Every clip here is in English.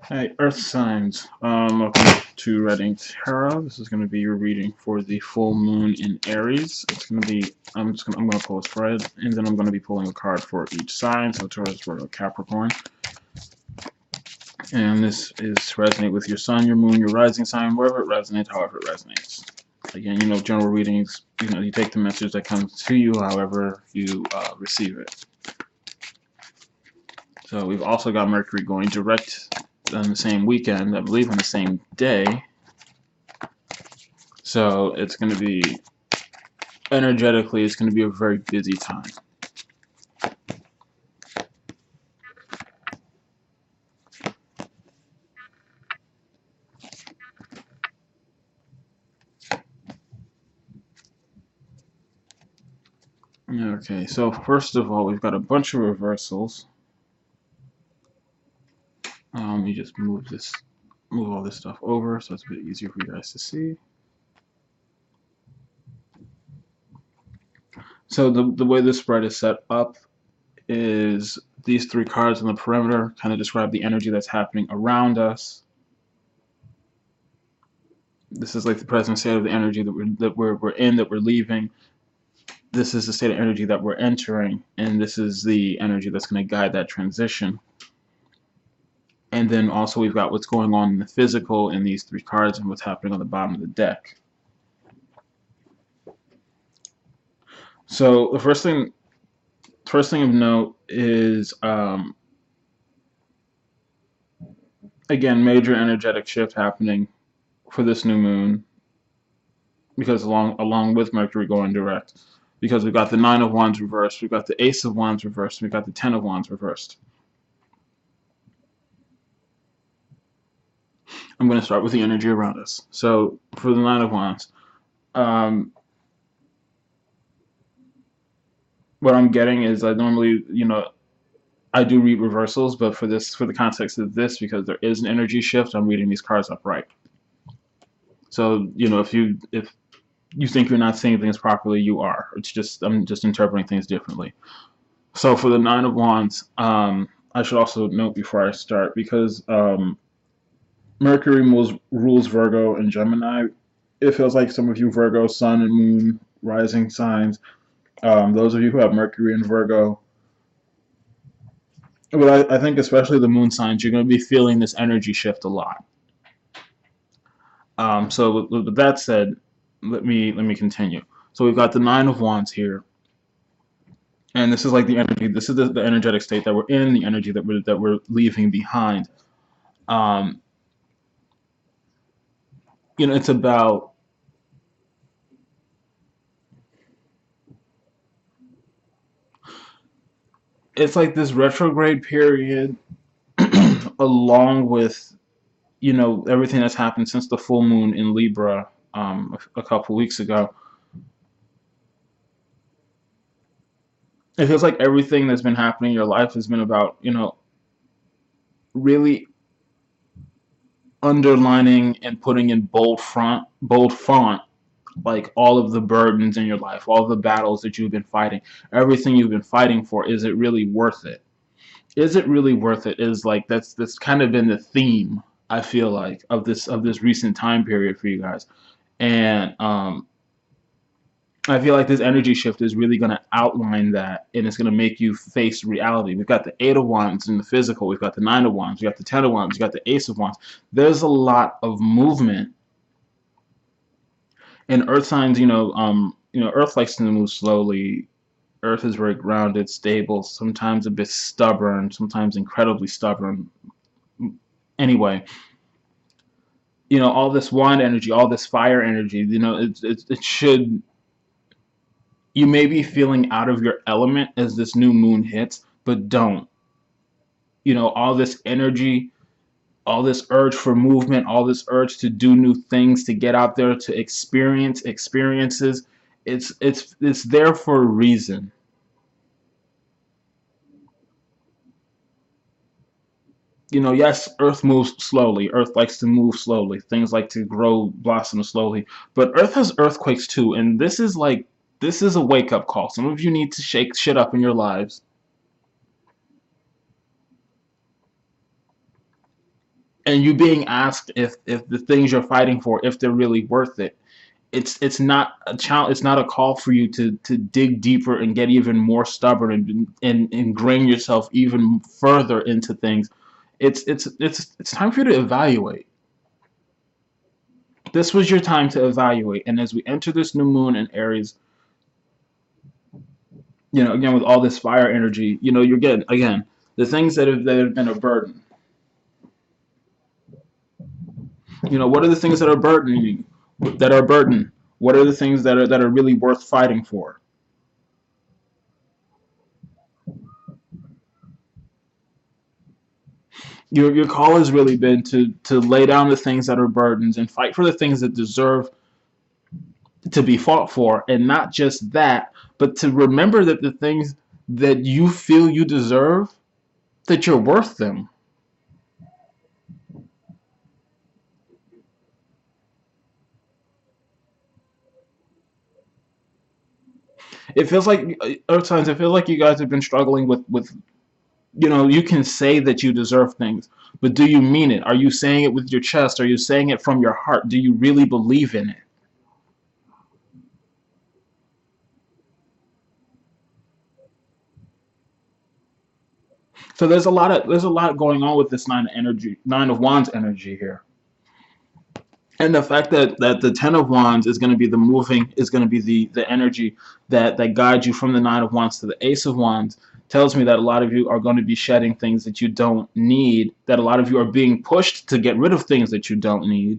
Hey, Earth signs. Welcome to Reading Tarot. This is going to be your reading for the full moon in Aries. It's going to be. I'm going to pull a spread, and then I'm going to be pulling a card for each sign. So Taurus, Virgo, Capricorn, and this is to resonate with your sun, your moon, your rising sign, wherever it resonates, however it resonates. Again, general readings. You take the message that comes to you, however you receive it. So we've also got Mercury going direct on the same weekend, I believe on the same day. So it's going to be, energetically, it's going to be a very busy time. Okay, so first of all, we've got a bunch of reversals. You just move all this stuff over so it's a bit easier for you guys to see. So the way this spread is set up is these three cards on the perimeter kind of describe the energy that's happening around us. This is like the present state of the energy that we're in, that we're leaving. This is the state of energy that we're entering, and this is the energy that's going to guide that transition. And then also we've got what's going on in the physical in these three cards and what's happening on the bottom of the deck. So the first thing of note is, again, major energetic shift happening for this new moon, because along with Mercury going direct, because we've got the Nine of Wands reversed, we've got the Ace of Wands reversed, we've got the Ten of Wands reversed. I'm going to start with the energy around us. So for the Nine of Wands, what I'm getting is, I normally, I do read reversals, but for the context of this, because there is an energy shift, I'm reading these cards upright. So, if you think you're not seeing things properly, you are. I'm just interpreting things differently. So for the Nine of Wands, I should also note before I start, because Mercury rules Virgo and Gemini, it feels like some of you Virgo, Sun and Moon, rising signs, those of you who have Mercury and Virgo, but I think especially the Moon signs, you're going to be feeling this energy shift a lot. So with that said, let me continue. So we've got the Nine of Wands here, and this is like the energy. This is the energetic state that we're in, the energy that we're leaving behind. It's about, it's like this retrograde period, along with everything that's happened since the full moon in Libra a couple weeks ago. It feels like everything that's been happening in your life has been about really underlining and putting in bold font, like all of the burdens in your life, all of the battles that you've been fighting, everything you've been fighting for. Is it really worth it? Is it really worth it? Is like that's kind of been the theme, I feel like, of this recent time period for you guys. And I feel like this energy shift is really going to outline that, and it's going to make you face reality. We've got the Eight of Wands in the physical. We've got the Nine of Wands. We've got the Ten of Wands. We've got the Ace of Wands. There's a lot of movement. And Earth signs, Earth likes to move slowly. Earth is very grounded, stable, sometimes a bit stubborn, sometimes incredibly stubborn. Anyway, all this wand energy, all this fire energy, it should, you may be feeling out of your element as this new moon hits, but don't. All this energy, all this urge for movement, all this urge to do new things, to get out there, to experience experiences, it's there for a reason. Yes, Earth moves slowly. Earth likes to move slowly. Things like to grow, blossom slowly. But Earth has earthquakes too, and this is a wake-up call. Some of you need to shake shit up in your lives. and you being asked if the things you're fighting for, if they're really worth it. It's not a challenge. It's not a call for you to dig deeper and get even more stubborn and ingrain yourself even further into things. It's time for you to evaluate. This was your time to evaluate. And as we enter this new moon in Aries, again with all this fire energy, you're getting again the things that have been a burden. What are the things that are burdening you? That are burden? What are the things that are really worth fighting for? Your call has really been to lay down the things that are burdens and fight for the things that deserve to be fought for, and not just that, but to remember that the things that you feel you deserve, that you're worth them. It feels like Earth signs. It feels like you guys have been struggling with you can say that you deserve things, but do you mean it? Are you saying it with your chest? Are you saying it from your heart? Do you really believe in it? So there's a lot going on with this nine of wands energy here. And the fact that the Ten of Wands is going to be is going to be the energy that guides you from the Nine of Wands to the Ace of Wands tells me that a lot of you are going to be shedding things that you don't need, that a lot of you are being pushed to get rid of things that you don't need.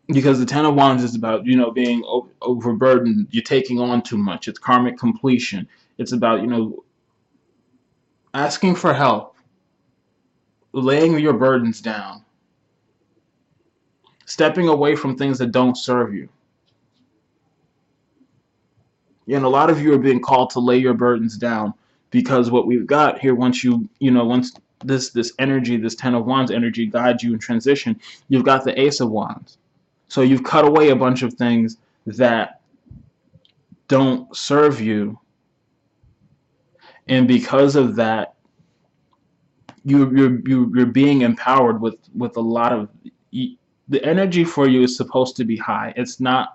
Because the Ten of Wands is about, being overburdened, you're taking on too much. It's karmic completion. It's about, asking for help, laying your burdens down, stepping away from things that don't serve you. And a lot of you are being called to lay your burdens down, because what we've got here, once this energy, this Ten of Wands energy guides you in transition, you've got the Ace of Wands. So you've cut away a bunch of things that don't serve you, and because of that, you're being empowered with a lot of the energy for you is supposed to be high. It's not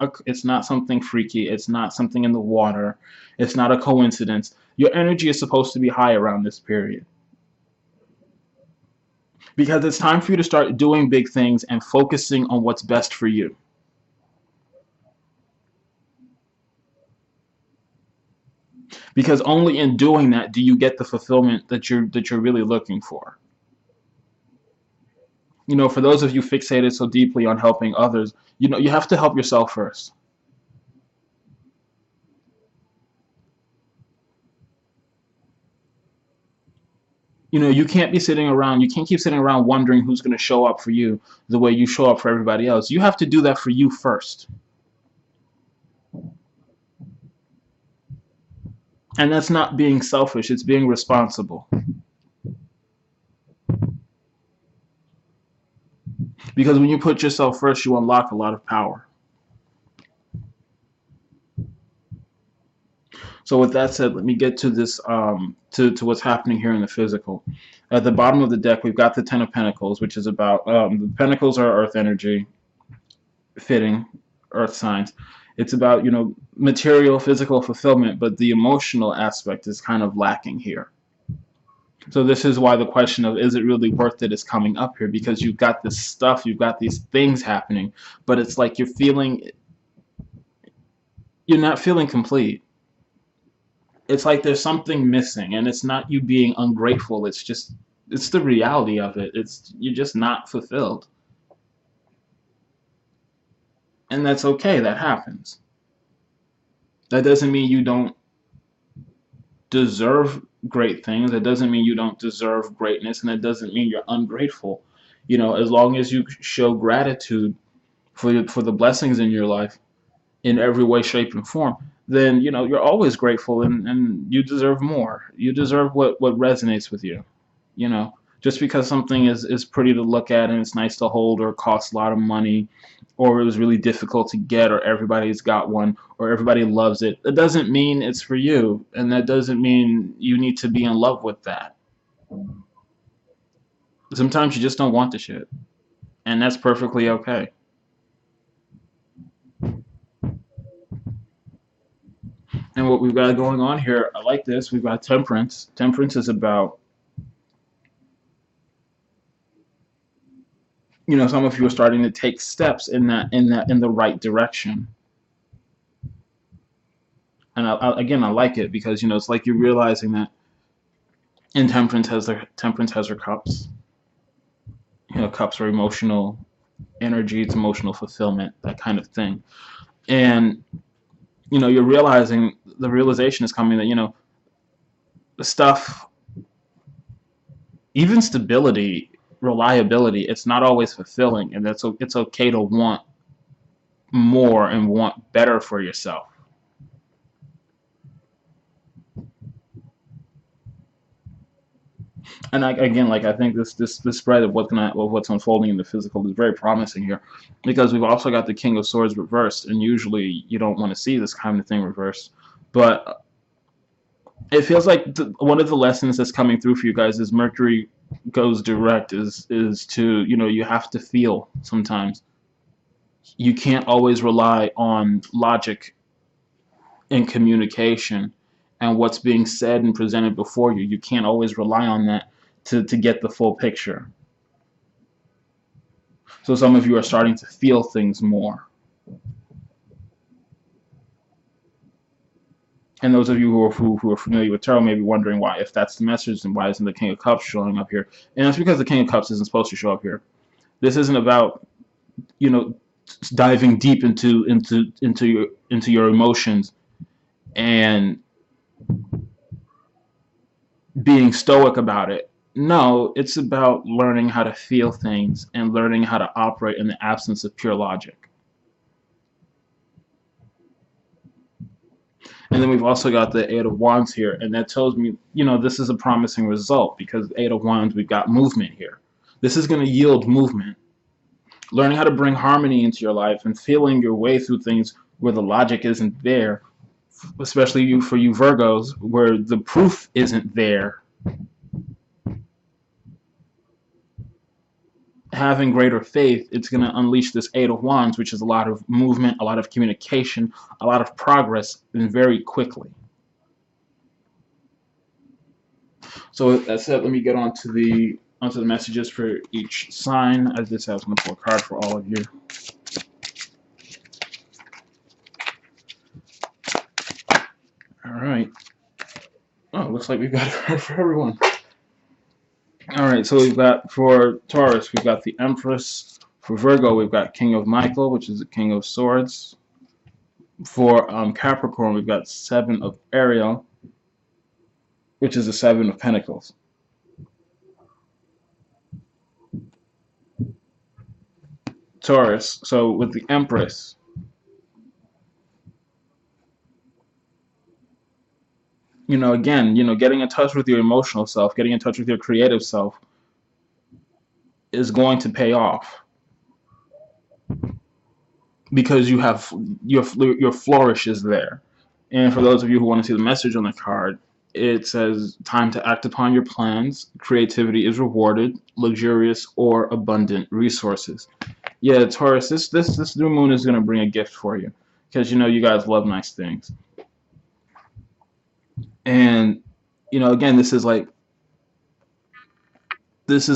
something freaky. It's not something in the water. It's not a coincidence. Your energy is supposed to be high around this period, because it's time for you to start doing big things and focusing on what's best for you. Because only in doing that do you get the fulfillment that you're really looking for. For those of you fixated so deeply on helping others, you have to help yourself first. You can't keep sitting around wondering who's going to show up for you the way you show up for everybody else. You have to do that for you first. And that's not being selfish, it's being responsible. Because when you put yourself first, you unlock a lot of power. So with that said, let me get to this to what's happening here in the physical. At the bottom of the deck, we've got the Ten of Pentacles, which is about the Pentacles are Earth energy, fitting Earth signs. It's about material, physical fulfillment, but the emotional aspect is kind of lacking here. So this is why the question of is it really worth it is coming up here, because you've got this stuff, you've got these things happening, but it's like you're not feeling complete. It's like there's something missing, and it's not you being ungrateful. It's the reality of it. You're just not fulfilled, and that's okay. That happens. That doesn't mean you don't deserve great things. That doesn't mean you don't deserve greatness, and that doesn't mean you're ungrateful. As long as you show gratitude for the blessings in your life in every way, shape, and form, then you're always grateful, and you deserve more. You deserve what resonates with you. Just because something is pretty to look at and it's nice to hold, or costs a lot of money, or it was really difficult to get, or everybody's got one, or everybody loves it, that doesn't mean it's for you, and that doesn't mean you need to be in love with that. Sometimes you just don't want the shit, and that's perfectly okay. And what we've got going on here, I like this. We've got temperance. Temperance is about, some of you are starting to take steps in the right direction. And again, I like it because it's like you're realizing that in temperance has her cups. Cups are emotional energy, it's emotional fulfillment, that kind of thing. And you're realizing, the realization is coming that the stuff, even stability, reliability, it's not always fulfilling, and it's okay to want more and want better for yourself. And again, like I think this spread of what's unfolding in the physical is very promising here, because we've also got the King of Swords reversed, and usually you don't want to see this kind of thing reversed, but it feels like one of the lessons that's coming through for you guys is Mercury goes direct is to you have to feel sometimes. You can't always rely on logic and communication and what's being said and presented before you. You can't always rely on that to get the full picture. So some of you are starting to feel things more. And those of you who are familiar with tarot may be wondering why, if that's the message, then why isn't the King of Cups showing up here? And it's because the King of Cups isn't supposed to show up here. This isn't about you know diving deep into your emotions and being stoic about it. No, it's about learning how to feel things and learning how to operate in the absence of pure logic. And then we've also got the Eight of Wands here, and that tells me, this is a promising result because Eight of Wands, we've got movement here. This is going to yield movement. Learning how to bring harmony into your life and feeling your way through things where the logic isn't there, especially for you Virgos, where the proof isn't there. Having greater faith, it's going to unleash this Eight of Wands, which is a lot of movement, a lot of communication, a lot of progress, and very quickly. So that said, let me get onto the messages for each sign. I just have to pull a card for all of you. All right. Oh, looks like we've got a card for everyone. All right, so we've got for Taurus, we've got the Empress. For Virgo, we've got King of Michael, which is the King of Swords. For Capricorn, we've got Seven of Ariel, which is the Seven of Pentacles. Taurus, so with the Empress, again, getting in touch with your emotional self, getting in touch with your creative self is going to pay off because you have your flourish is there. And for those of you who want to see the message on the card, it says, time to act upon your plans. Creativity is rewarded. Luxurious or abundant resources. Yeah, Taurus, this new moon is going to bring a gift for you because you guys love nice things. And again, this is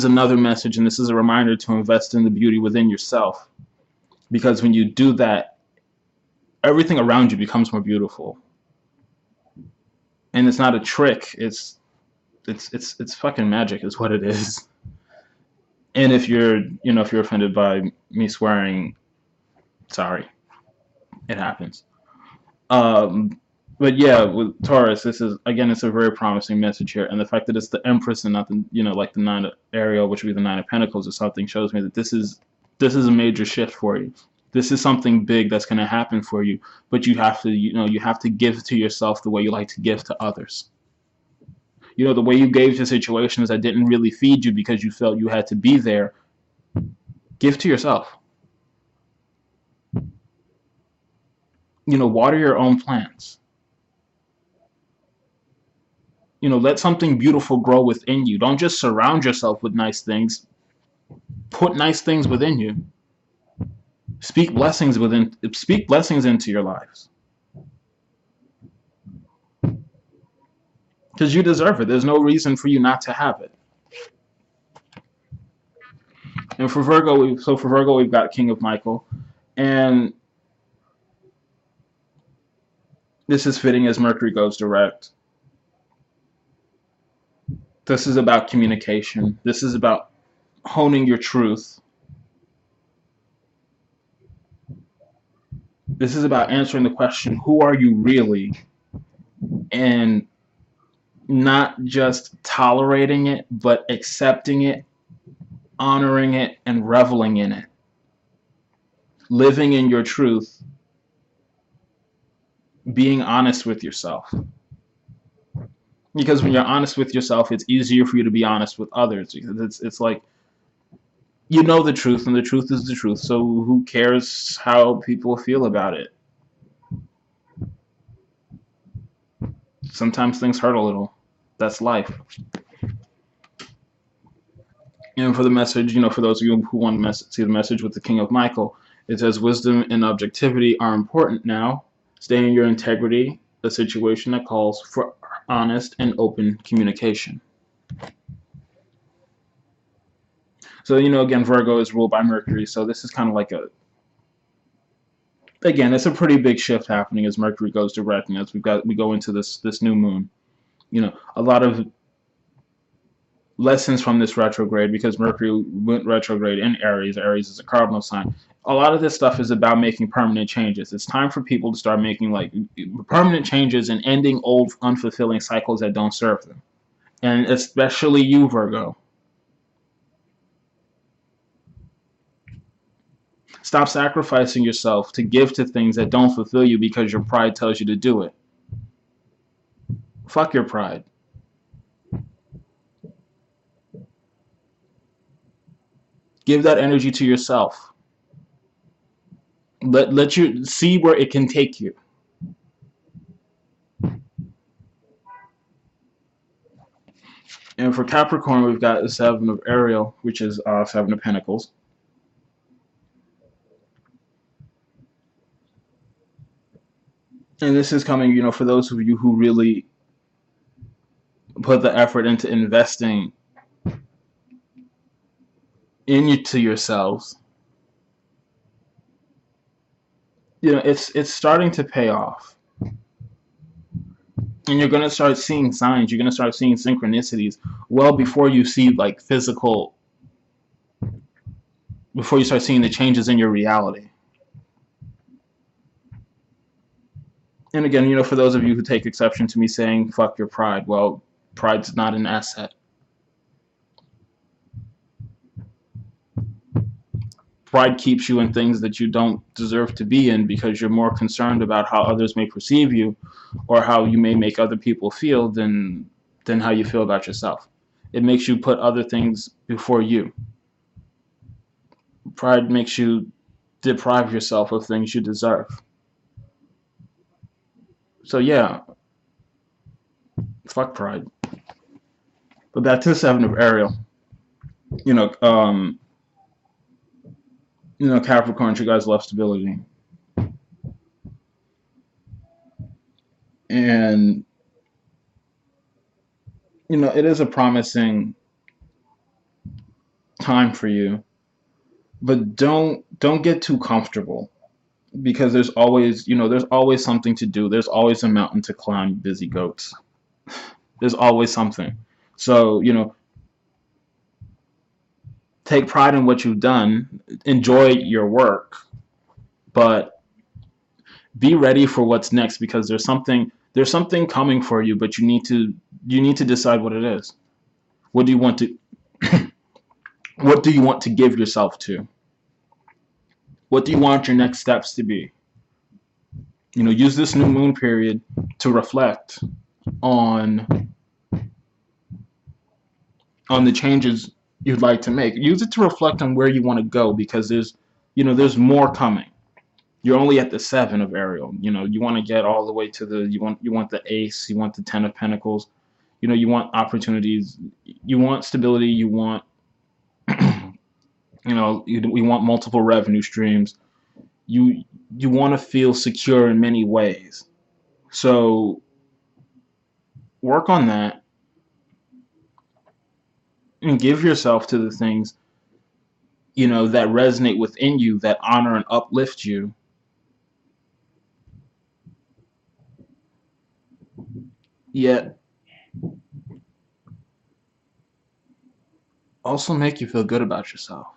another message, and this is a reminder to invest in the beauty within yourself, because when you do that, everything around you becomes more beautiful. And it's not a trick, it's fucking magic is what it is. And if you're offended by me swearing, sorry, it happens. But yeah, with Taurus, this is again, it's a very promising message here, and the fact that it's the Empress and not the like the Nine of Ariel, which would be the Nine of Pentacles or something, shows me that this is a major shift for you. This is something big that's going to happen for you, but you have to you have to give to yourself the way you like to give to others. The way you gave to situations that didn't really feed you because you felt you had to be there, give to yourself. Water your own plants. let something beautiful grow within you. Don't just surround yourself with nice things. Put nice things within you. Speak blessings into your lives. Because you deserve it. There's no reason for you not to have it. And for Virgo, we've got King of Michael, and this is fitting as Mercury goes direct. This is about communication. This is about honing your truth. This is about answering the question, who are you really? And not just tolerating it, but accepting it, honoring it, and reveling in it. Living in your truth, being honest with yourself. Because when you're honest with yourself, it's easier for you to be honest with others. It's like, you know the truth, and the truth is the truth, so who cares how people feel about it? Sometimes things hurt a little. That's life. And for the message, for those of you who want to see the message with the King of Michael, it says wisdom and objectivity are important now. Stay in your integrity, a situation that calls for honest and open communication. So, again, Virgo is ruled by Mercury, so this is kind of like again, it's a pretty big shift happening as Mercury goes direct, and as we go into this new moon. A lot of lessons from this retrograde, because Mercury went retrograde in Aries. Aries is a cardinal sign. A lot of this stuff is about making permanent changes. It's time for people to start making permanent changes and ending old unfulfilling cycles that don't serve them. And especially you, Virgo. Stop sacrificing yourself to give to things that don't fulfill you because your pride tells you to do it. Fuck your pride. Give that energy to yourself. Let you see where it can take you. And for Capricorn, we've got the Seven of Ariel, which is Seven of Pentacles. And this is coming, for those of you who really put the effort into investing into yourselves. It's starting to pay off. And you're going to start seeing signs. You're going to start seeing synchronicities well before you see before you start seeing the changes in your reality. And again, for those of you who take exception to me saying, fuck your pride, well, pride's not an asset. Pride keeps you in things that you don't deserve to be in because you're more concerned about how others may perceive you or how you may make other people feel than how you feel about yourself. It makes you put other things before you. Pride makes you deprive yourself of things you deserve. So yeah, fuck pride. But back to the Seven of Ariel. Capricorn, you guys love stability. And it is a promising time for you. But don't get too comfortable. Because there's always something to do. There's always a mountain to climb, busy goats. There's always something. So, take pride in what you've done. Enjoy your work. But be ready for what's next, because there's something coming for you, but you need to decide what it is. What do you want to give yourself to? What do you want your next steps to be? Use this new moon period to reflect on the changes you'd like to make. Use it to reflect on where you want to go, because there's more coming. You're only at the Seven of Ariel. You want to get all the way to you want the Ace, you want the Ten of Pentacles. You know, you want opportunities, you want stability, you want, we want multiple revenue streams. You you want to feel secure in many ways. So work on that and give yourself to the things, that resonate within you, that honor and uplift you, yet also make you feel good about yourself.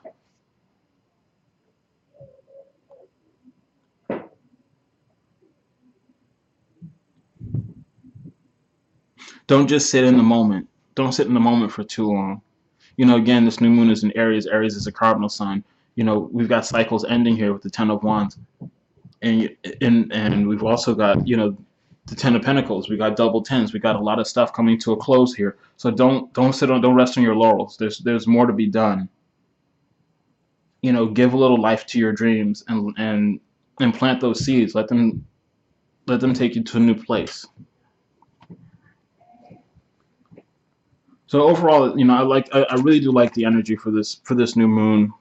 Don't just sit in the moment. Don't sit in the moment for too long. Again, this new moon is in Aries. Aries is a cardinal sign. We've got cycles ending here with the Ten of Wands, and we've also got the Ten of Pentacles. We got double tens. We got a lot of stuff coming to a close here. So don't rest on your laurels. There's more to be done. Give a little life to your dreams and plant those seeds. Let them take you to a new place. So overall, I really do like the energy for this new moon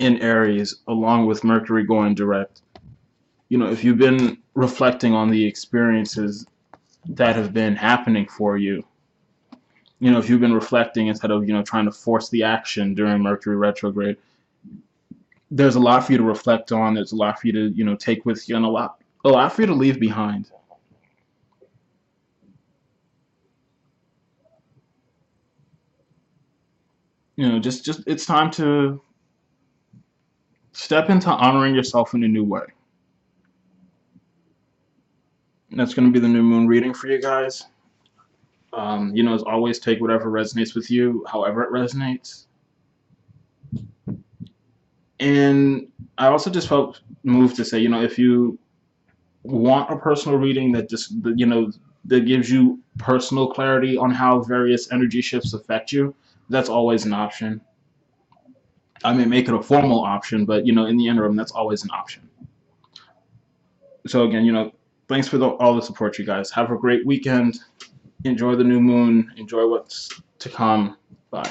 in Aries, along with Mercury going direct. If you've been reflecting on the experiences that have been happening for you, if you've been reflecting instead of trying to force the action during Mercury retrograde, there's a lot for you to reflect on. There's a lot for you to take with you, and a lot for you to leave behind. Just it's time to step into honoring yourself in a new way. And that's going to be the new moon reading for you guys. As always, take whatever resonates with you, however it resonates. And I also just felt moved to say, if you want a personal reading that just, that gives you personal clarity on how various energy shifts affect you, that's always an option. I may make it a formal option, but in the interim, that's always an option. So again, thanks for all the support, you guys. Have a great weekend. Enjoy the new moon. Enjoy what's to come. Bye.